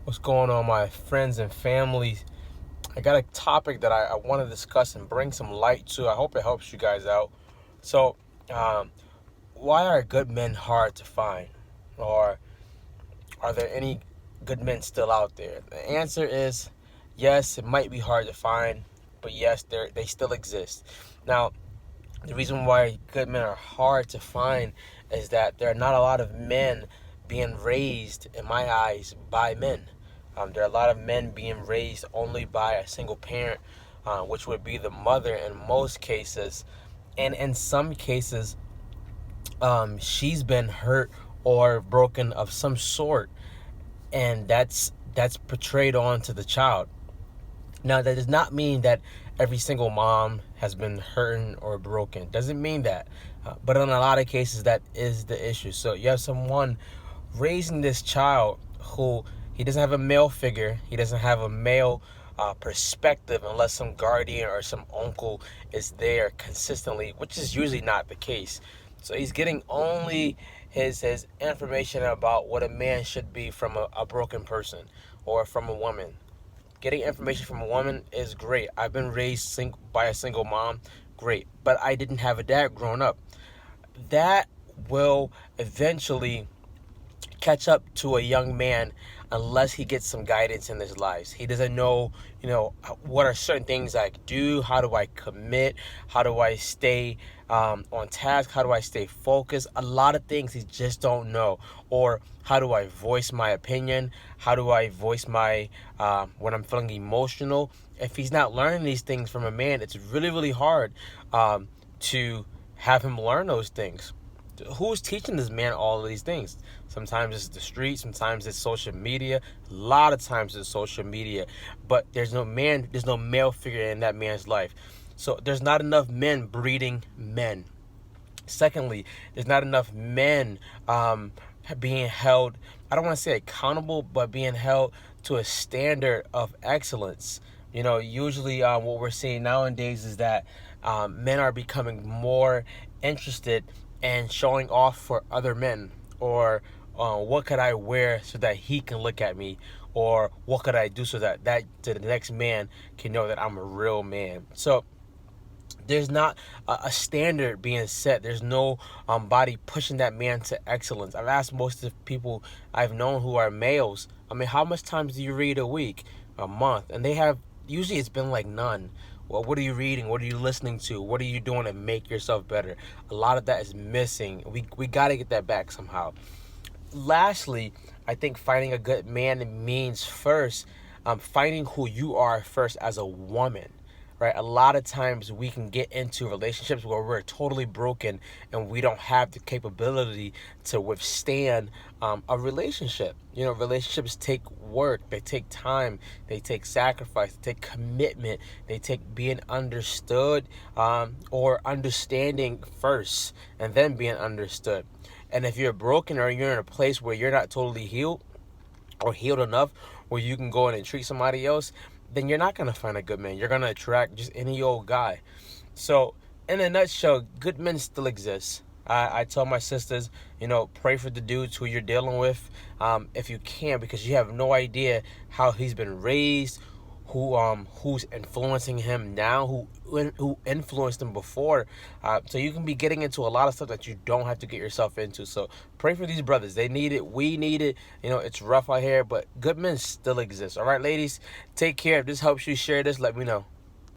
What's going on, my friends and family? I got a topic that I want to discuss and bring some light to. I hope it helps you guys out. So, um, why are good men hard to find? Or are there any good men still out there? The answer is yes, it might be hard to find, but yes, they still exist. Now, the reason why good men are hard to find is that there are not a lot of men being raised, in my eyes, by men. There are a lot of men being raised only by a single parent, which would be the mother in most cases. And in some cases, she's been hurt or broken of some sort, and that's portrayed onto the child. Now, that does not mean that every single mom has been hurting or broken. Doesn't mean that. But in a lot of cases, that is the issue. So you have someone raising this child who he doesn't have a male figure. He doesn't have a male perspective unless some guardian or some uncle is there consistently, which is usually not the case. So he's getting only his information about what a man should be from a broken person or from a woman. Getting information from a woman is great. I've been raised by a single mom, great. But I didn't have a dad growing up. That will eventually catch up to a young man unless he gets some guidance in his life. He doesn't know, what are certain things I do, how do I commit, how do I stay on task, how do I stay focused. A lot of things he just don't know. Or how do I voice my opinion, how do I voice my when I'm feeling emotional. If he's not learning these things from a man, it's really, really hard to have him learn those things. Who's teaching this man all of these things? Sometimes it's the street, sometimes it's social media, a lot of times it's social media, but there's no male figure in that man's life. So there's not enough men breeding men. Secondly, there's not enough men being held, I don't want to say accountable, but being held to a standard of excellence. Usually what we're seeing nowadays is that men are becoming more interested in showing off for other men, or what could I wear so that he can look at me, or what could I do so that to the next man can know that I'm a real man. So there's not a standard being set. There's no body pushing that man to excellence. I've asked most of the people I've known who are males, I mean, how much times do you read a week, a month? And they have, usually it's been like none. Well, what are you reading? What are you listening to? What are you doing to make yourself better? A lot of that is missing. We got to get that back somehow. Lastly, I think finding a good man means first finding who you are first as a woman. Right? A lot of times we can get into relationships where we're totally broken and we don't have the capability to withstand a relationship. Relationships take work, they take time, they take sacrifice, they take commitment, they take being understood, or understanding first and then being understood. And if you're broken or you're in a place where you're not totally healed or healed enough where you can go in and treat somebody else, then you're not going to find a good man. You're going to attract just any old guy. So, in a nutshell, good men still exist. I tell my sisters, pray for the dudes who you're dealing with, if you can, because you have no idea how he's been raised, who's influencing him now, who influenced him before. So you can be getting into a lot of stuff that you don't have to get yourself into. So pray for these brothers. They need it. We need it. It's rough out here, but good men still exist. All right, ladies, take care. If this helps you, share this. Let me know.